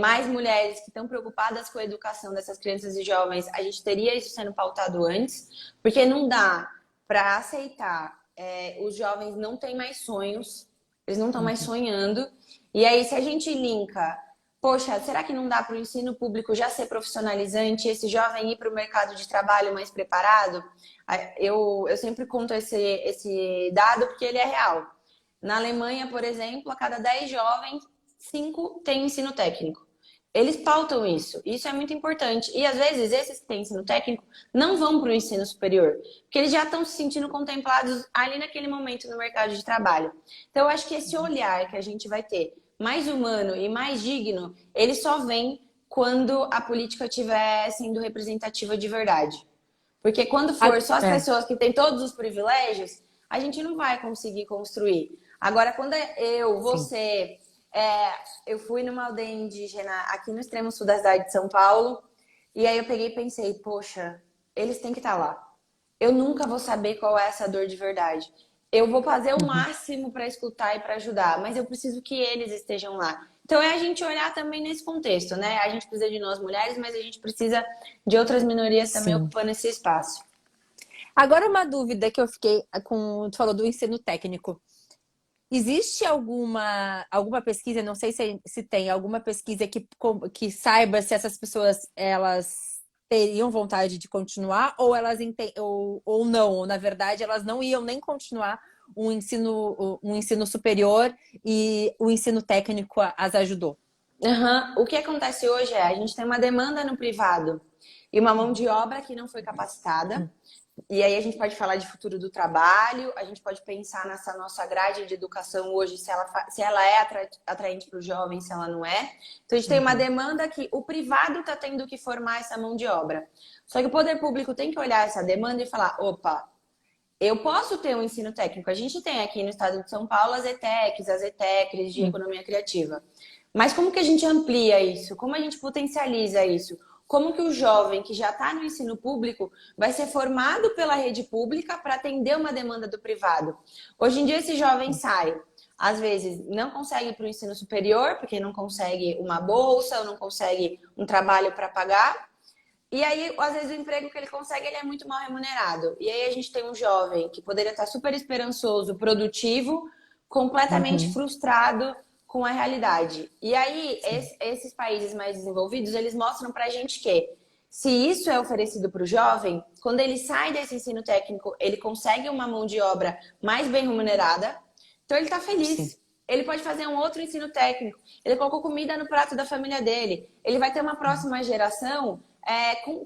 mais mulheres que estão preocupadas com a educação dessas crianças e jovens, a gente teria isso sendo pautado antes, porque não dá para aceitar. Os jovens não têm mais sonhos, eles não estão mais sonhando. E aí, se a gente linka, poxa, será que não dá para o ensino público já ser profissionalizante e esse jovem ir para o mercado de trabalho mais preparado? Eu sempre conto esse dado porque ele é real. Na Alemanha, por exemplo, a cada 10 jovens, 5 têm ensino técnico. Eles pautam isso. Isso é muito importante. E, às vezes, esses que têm ensino técnico não vão para o ensino superior, porque eles já estão se sentindo contemplados ali naquele momento no mercado de trabalho. Então, eu acho que esse olhar que a gente vai ter mais humano e mais digno, ele só vem quando a política estiver sendo representativa de verdade. Porque quando for só as pessoas que têm todos os privilégios, a gente não vai conseguir construir. Agora, quando você... eu fui numa aldeia indígena aqui no extremo sul da cidade de São Paulo, e aí eu peguei e pensei, poxa, eles têm que estar lá. Eu nunca vou saber qual é essa dor de verdade. Eu vou fazer o máximo para escutar e para ajudar, mas eu preciso que eles estejam lá. Então é a gente olhar também nesse contexto, né? A gente precisa de nós mulheres, mas a gente precisa de outras minorias também ocupando esse espaço. Agora uma dúvida que eu fiquei tu falou do ensino técnico. Existe alguma pesquisa, não sei se tem alguma pesquisa que saiba se essas pessoas elas teriam vontade de continuar ou elas ou não, ou na verdade elas não iam nem continuar um ensino superior e o ensino técnico as ajudou? O que acontece hoje a gente tem uma demanda no privado e uma mão de obra que não foi capacitada. E aí a gente pode falar de futuro do trabalho, a gente pode pensar nessa nossa grade de educação hoje, se ela é atraente para o jovem, se ela não é. Então a gente tem uma demanda que o privado está tendo que formar essa mão de obra. Só que o poder público tem que olhar essa demanda e falar, opa, eu posso ter um ensino técnico. A gente tem aqui no estado de São Paulo as ETECs, as ETECs de economia criativa. Mas como que a gente amplia isso? Como a gente potencializa isso? Como que o jovem que já está no ensino público vai ser formado pela rede pública para atender uma demanda do privado? Hoje em dia esse jovem sai, às vezes não consegue ir para o ensino superior, porque não consegue uma bolsa, ou não consegue um trabalho para pagar. E aí, às vezes, o emprego que ele consegue, ele é muito mal remunerado. E aí a gente tem um jovem que poderia estar super esperançoso, produtivo, completamente frustrado com a realidade. E aí, esses países mais desenvolvidos, eles mostram pra gente que se isso é oferecido para o jovem, quando ele sai desse ensino técnico, ele consegue uma mão de obra mais bem remunerada, então ele tá feliz. Sim. Ele pode fazer um outro ensino técnico, ele colocou comida no prato da família dele, ele vai ter uma próxima geração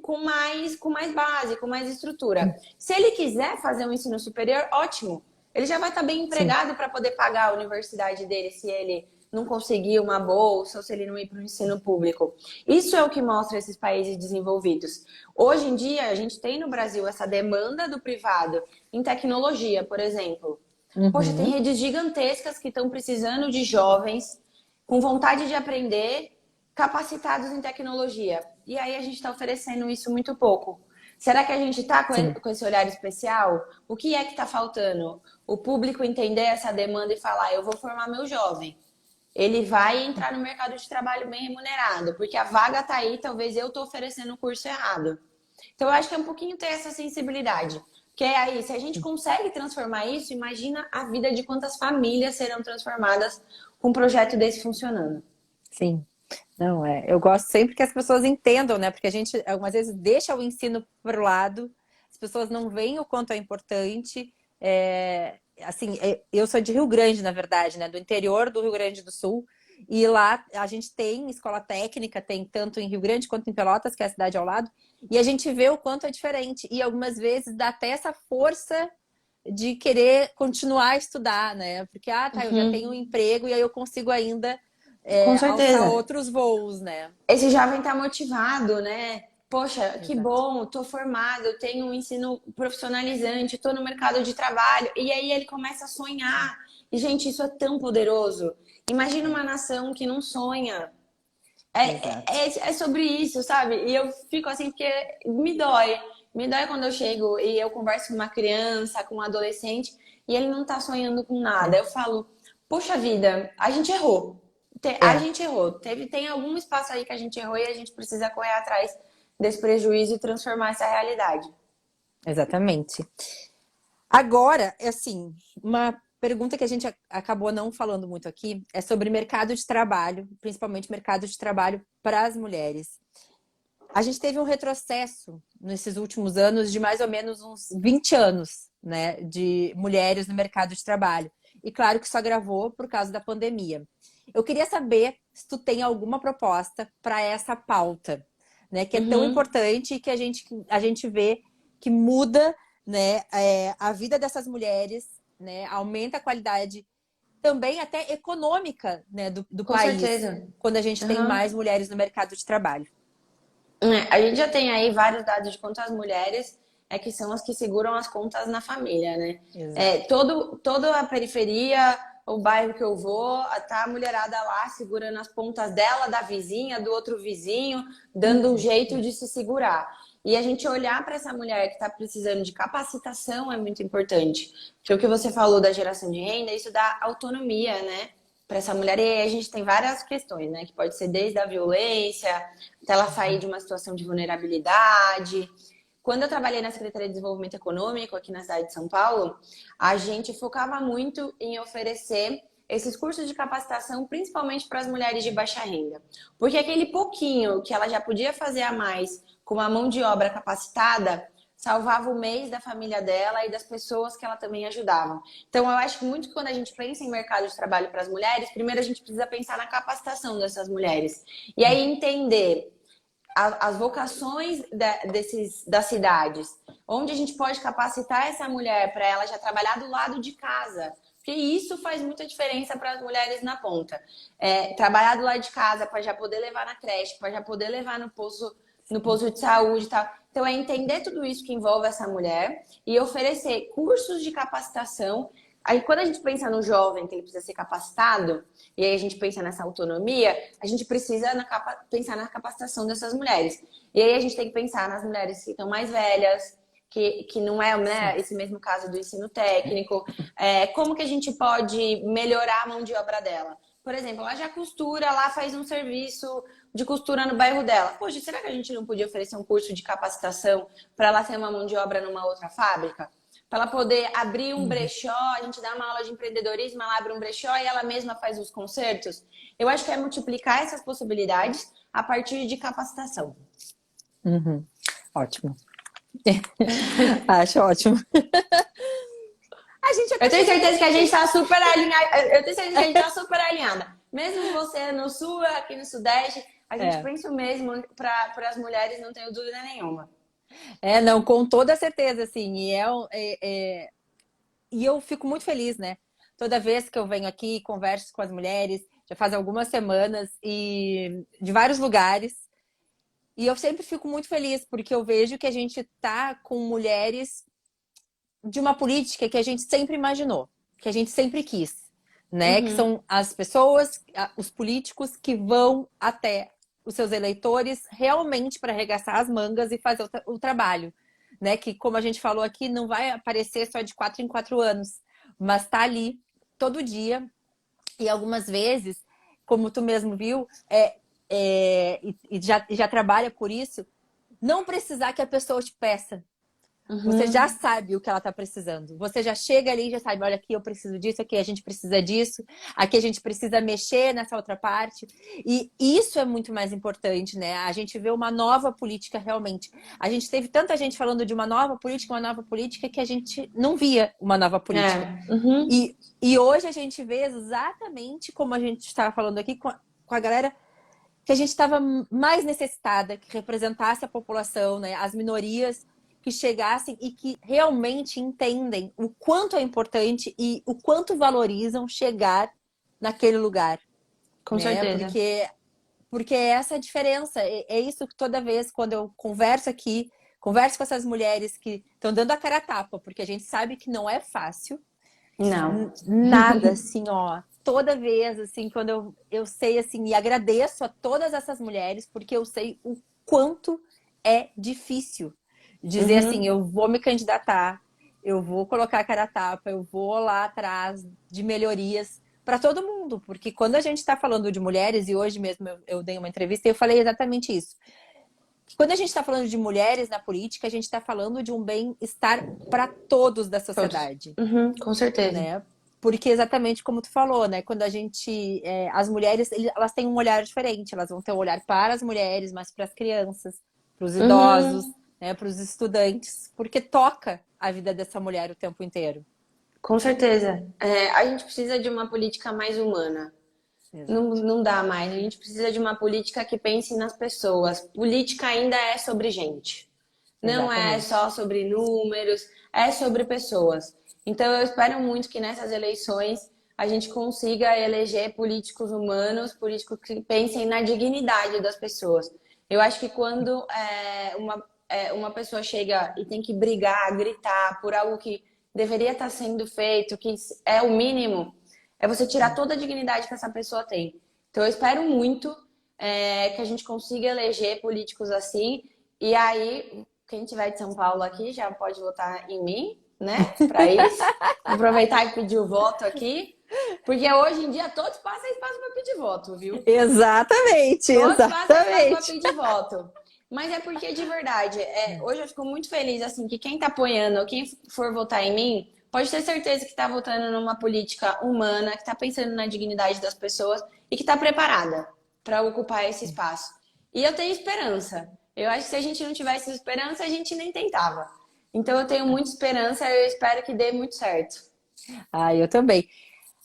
com mais base, com mais estrutura. Se ele quiser fazer um ensino superior, ótimo. Ele já vai estar bem empregado para poder pagar a universidade dele, se ele não conseguir uma bolsa ou se ele não ir para o ensino público. Isso é o que mostra esses países desenvolvidos. Hoje em dia, a gente tem no Brasil essa demanda do privado em tecnologia, por exemplo. Poxa, tem redes gigantescas que estão precisando de jovens com vontade de aprender, capacitados em tecnologia. E aí a gente está oferecendo isso muito pouco. Será que a gente está com esse olhar especial? O que é que está faltando? O público entender essa demanda e falar, eu vou formar meu jovem. Ele vai entrar no mercado de trabalho bem remunerado, porque a vaga está aí, talvez eu estou oferecendo o curso errado. Então, eu acho que é um pouquinho ter essa sensibilidade. Porque aí, se a gente consegue transformar isso, imagina a vida de quantas famílias serão transformadas com um projeto desse funcionando. Sim. Não, eu gosto sempre que as pessoas entendam, né? Porque a gente, algumas vezes, deixa o ensino para o lado, as pessoas não veem o quanto é importante. Assim, eu sou de Rio Grande, na verdade, né? Do interior do Rio Grande do Sul. E lá a gente tem escola técnica, tem tanto em Rio Grande quanto em Pelotas, que é a cidade ao lado. E a gente vê o quanto é diferente. E algumas vezes dá até essa força de querer continuar a estudar, né? Porque, eu já tenho um emprego e aí eu consigo ainda Com alçar certeza. outros voos, né? Esse jovem tá motivado, né? Poxa, que Exato. bom, tô formado, eu tenho um ensino profissionalizante, tô no mercado de trabalho. E aí ele começa a sonhar. E, gente, isso é tão poderoso. Imagina uma nação que não sonha. Exato. É sobre isso, sabe? E eu fico assim, porque me dói. Me dói quando eu chego e eu converso com uma criança, com um adolescente, e ele não tá sonhando com nada. Eu falo, poxa vida, a gente errou. A É, gente errou. Tem algum espaço aí que a gente errou e a gente precisa correr atrás desse prejuízo e transformar essa realidade. exatamente. Agora, assim, uma pergunta que a gente acabou não falando muito aqui é sobre mercado de trabalho, principalmente mercado de trabalho para as mulheres. A gente teve um retrocesso nesses últimos anos de mais ou menos uns 20 anos, né, de mulheres no mercado de trabalho. E claro que isso agravou por causa da pandemia. Eu queria saber se tu tem alguma proposta para essa pauta, né, que é tão Uhum. importante e que a gente vê que muda, né, a vida dessas mulheres, né, aumenta a qualidade também até econômica, né, do Com país, certeza. quando a gente tem Uhum. mais mulheres no mercado de trabalho. A gente já tem aí vários dados de quantas mulheres que são as que seguram as contas na família, né? Exato. Toda a periferia, o bairro que eu vou, tá a mulherada lá segurando as pontas dela, da vizinha, do outro vizinho, dando um jeito de se segurar. E a gente olhar para essa mulher que está precisando de capacitação é muito importante. Porque o que você falou da geração de renda, isso dá autonomia, né? Para essa mulher. E aí a gente tem várias questões, né? Que pode ser desde a violência, até ela sair de uma situação de vulnerabilidade. Quando eu trabalhei na Secretaria de Desenvolvimento Econômico aqui na cidade de São Paulo, a gente focava muito em oferecer esses cursos de capacitação, principalmente para as mulheres de baixa renda. Porque aquele pouquinho que ela já podia fazer a mais com uma mão de obra capacitada, salvava o mês da família dela e das pessoas que ela também ajudava. Então, eu acho que muito que quando a gente pensa em mercado de trabalho para as mulheres, primeiro a gente precisa pensar na capacitação dessas mulheres. E aí entender as vocações das cidades, onde a gente pode capacitar essa mulher para ela já trabalhar do lado de casa. Porque isso faz muita diferença para as mulheres na ponta. Trabalhar do lado de casa para já poder levar na creche, para já poder levar no posto de saúde e tal. Então, é entender tudo isso que envolve essa mulher e oferecer cursos de capacitação. Aí, quando a gente pensa no jovem que ele precisa ser capacitado, e aí a gente pensa nessa autonomia, a gente precisa pensar na capacitação dessas mulheres. E aí a gente tem que pensar nas mulheres que estão mais velhas, que não é, né, esse mesmo caso do ensino técnico. Como que a gente pode melhorar a mão de obra dela? Por exemplo, ela já costura, ela faz um serviço de costura no bairro dela. Poxa, será que a gente não podia oferecer um curso de capacitação para ela ter uma mão de obra numa outra fábrica? Para ela poder abrir um brechó, a gente dá uma aula de empreendedorismo, ela abre um brechó e ela mesma faz os concertos. Eu acho que é multiplicar essas possibilidades a partir de capacitação. Uhum. Ótimo. Acho ótimo. A gente Eu até tenho chegou certeza que a gente nesse. está super alinhada. Eu tenho certeza que a gente está super alinhada. Mesmo você no sul, aqui no sudeste, a gente pensa o mesmo para as mulheres, não tenho dúvida nenhuma. Não, com toda certeza, assim. E eu fico muito feliz, né? Toda vez que eu venho aqui, converso com as mulheres, já faz algumas semanas, e de vários lugares. E eu sempre fico muito feliz, porque eu vejo que a gente tá com mulheres de uma política que a gente sempre imaginou, que a gente sempre quis, né? Que Uhum. são as pessoas, os políticos que vão até os seus eleitores realmente para arregaçar as mangas e fazer o trabalho, né? Que, como a gente falou aqui, não vai aparecer só de 4 em 4 anos, mas tá ali todo dia. E algumas vezes, como tu mesmo viu, já trabalha por isso, não precisar que a pessoa te peça. Você já Uhum. sabe o que ela está precisando. Você já chega ali e já sabe, olha, aqui eu preciso disso, aqui a gente precisa disso, aqui a gente precisa mexer nessa outra parte. E isso é muito mais importante, né? A gente vê uma nova política realmente. A gente teve tanta gente falando de uma nova política, que a gente não via uma nova política. É. Uhum. E hoje a gente vê exatamente como a gente estava falando aqui com a galera que a gente estava mais necessitada, que representasse a população, né? As minorias que chegassem e que realmente entendem o quanto é importante e o quanto valorizam chegar naquele lugar, Com né? certeza. Porque é essa a diferença. É isso que toda vez quando eu converso aqui, converso com essas mulheres que estão dando a cara a tapa, porque a gente sabe que não é fácil. Não. Nada, assim, ó. Toda vez, assim, quando eu sei, assim, e agradeço a todas essas mulheres, porque eu sei o quanto é difícil dizer assim, Uhum. eu vou me candidatar, eu vou colocar a cara a tapa, eu vou lá atrás de melhorias para todo mundo, porque quando a gente está falando de mulheres, e hoje mesmo eu dei uma entrevista e eu falei exatamente isso. Quando a gente está falando de mulheres na política, a gente está falando de um bem-estar para todos da Todos. sociedade, Uhum. Com certeza. né? Porque exatamente como tu falou, né? Quando a gente, as mulheres, elas têm um olhar diferente, elas vão ter um olhar para as mulheres, mas para as crianças, para os idosos, Uhum. né? Para os estudantes, porque toca a vida dessa mulher o tempo inteiro. Com certeza. É, a gente precisa de uma política mais humana. Não, não dá mais. A gente precisa de uma política que pense nas pessoas. Política ainda é sobre gente. Não é Exatamente. só sobre números, é sobre pessoas. Então eu espero muito que nessas eleições a gente consiga eleger políticos humanos, políticos que pensem na dignidade das pessoas. Eu acho que quando uma pessoa chega e tem que brigar, gritar por algo que deveria estar sendo feito, que é o mínimo, é você tirar toda a dignidade que essa pessoa tem. Então eu espero muito que a gente consiga eleger políticos assim. E aí, quem tiver de São Paulo aqui já pode votar em mim, né? Para isso. Aproveitar e pedir o voto aqui. Porque hoje em dia todos passam espaço para pedir voto, viu? Exatamente, Todos passam espaço para exatamente. pedir voto. Mas é porque, de verdade, hoje eu fico muito feliz, assim, que quem tá apoiando, quem for votar em mim, pode ter certeza que tá votando numa política humana, que tá pensando na dignidade das pessoas e que tá preparada para ocupar esse espaço. E eu tenho esperança. Eu acho que se a gente não tivesse esperança, a gente nem tentava. Então eu tenho muita esperança e eu espero que dê muito certo. Ah, eu também.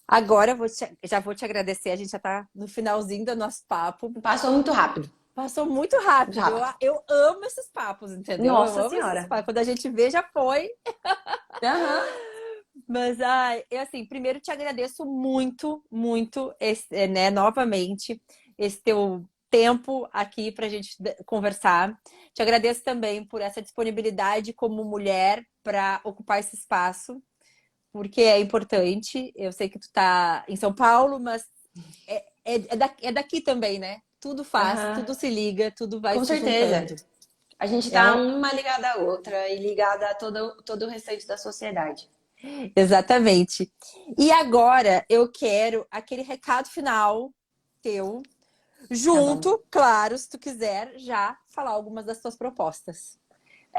Agora já vou te agradecer, a gente já está no finalzinho do nosso papo. Passou muito rápido. Passou muito Muito rápido. rápido. Eu amo esses papos, entendeu? Eu Nossa amo esses Senhora. papos. Quando a gente vê, já foi. Aham. Mas, assim, primeiro te agradeço muito, muito, né, novamente, esse teu tempo aqui para a gente conversar. Te agradeço também por essa disponibilidade como mulher para ocupar esse espaço, porque é importante. Eu sei que tu tá em São Paulo, mas é daqui também, né? Tudo faz, Aham. tudo se liga, tudo vai Com se certeza. juntando. A gente É tá um... uma ligada à outra e ligada a todo o restante da sociedade. Exatamente. E agora eu quero aquele recado final teu, Tá bom. junto, claro, se tu quiser já falar algumas das tuas propostas.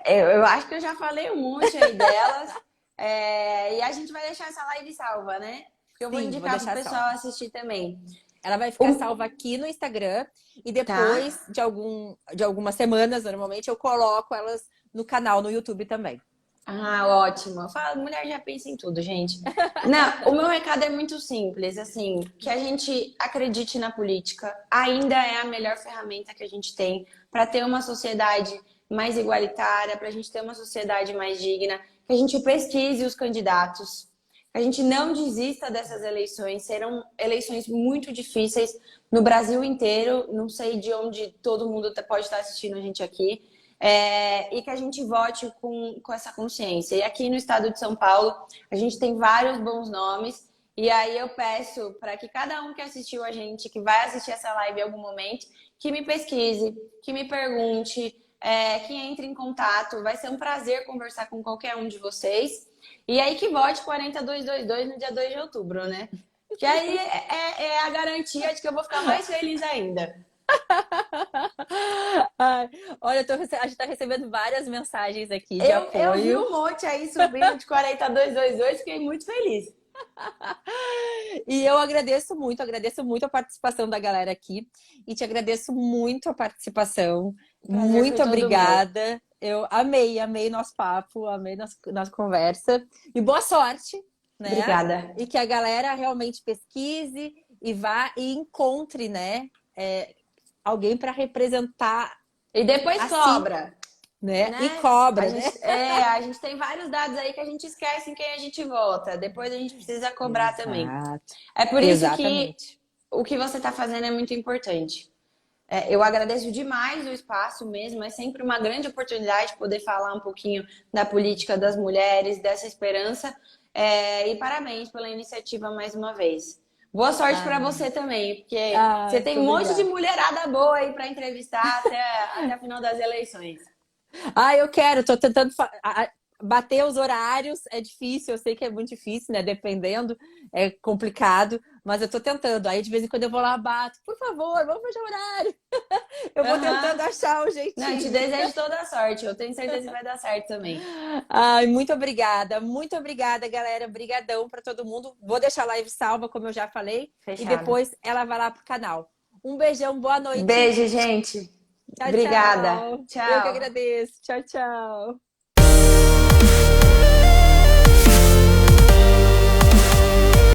Eu acho que eu já falei um monte aí delas. E a gente vai deixar essa live salva, né? Eu vou Sim, vou indicar pro deixar pessoal salva. assistir também. Ela vai ficar Um, salva aqui no Instagram e tá? depois de algumas semanas, normalmente, eu coloco elas no canal no YouTube também. Ah, ótimo. Fala, mulher já pensa em tudo, gente. Não, o meu recado é muito simples, assim, que a gente acredite na política. Ainda é a melhor ferramenta que a gente tem para ter uma sociedade mais igualitária, para a gente ter uma sociedade mais digna, que a gente pesquise os candidatos, que que a gente não desista dessas eleições. Serão eleições muito difíceis no Brasil inteiro. Não sei de onde todo mundo pode estar assistindo a gente aqui. E que a gente vote com essa consciência. E aqui no estado de São Paulo, a gente tem vários bons nomes. E aí eu peço para que cada um que assistiu a gente, que vai assistir essa live em algum momento, que me pesquise, que me pergunte, que entre em contato. Vai ser um prazer conversar com qualquer um de vocês. E aí que vote 40222 no dia 2 de outubro, né? Que aí é a garantia de que eu vou ficar mais feliz ainda. Ai, olha, a gente tá recebendo várias mensagens aqui de apoio. Eu vi um monte aí subindo de 40222, fiquei muito feliz. E eu agradeço muito a participação da galera aqui. E te agradeço muito a participação. Muito obrigada. Eu amei nosso papo, amei nossa conversa. E boa sorte, né? Obrigada. E que a galera realmente pesquise e vá e encontre, né? Alguém para representar. E depois assim, cobra. Né? E cobra, né? A gente tem vários dados aí que a gente esquece em quem a gente vota. Depois a gente precisa cobrar também. É por isso que o que você está fazendo é muito importante. Eu agradeço demais o espaço mesmo. É sempre uma grande oportunidade poder falar um pouquinho da política das mulheres, dessa esperança. E parabéns pela iniciativa mais uma vez. Boa sorte para você também, porque você tem um monte de mulherada boa aí para entrevistar até o final das eleições. Eu quero, tô tentando bater os horários, é difícil, eu sei que é muito difícil, né? Dependendo, é complicado, mas eu tô tentando. Aí de vez em quando eu vou lá, bato, por favor, vamos fechar o horário. Eu vou tentando achar o jeitinho. Não, te desejo toda a sorte, eu tenho certeza que vai dar certo também. Muito obrigada, galera. Brigadão pra todo mundo. Vou deixar a live salva, como eu já falei. Fechado. E depois ela vai lá pro canal. Um beijão, boa noite. Beijo, gente. Tchau, obrigada. Tchau. Tchau. Eu que agradeço. Tchau, tchau.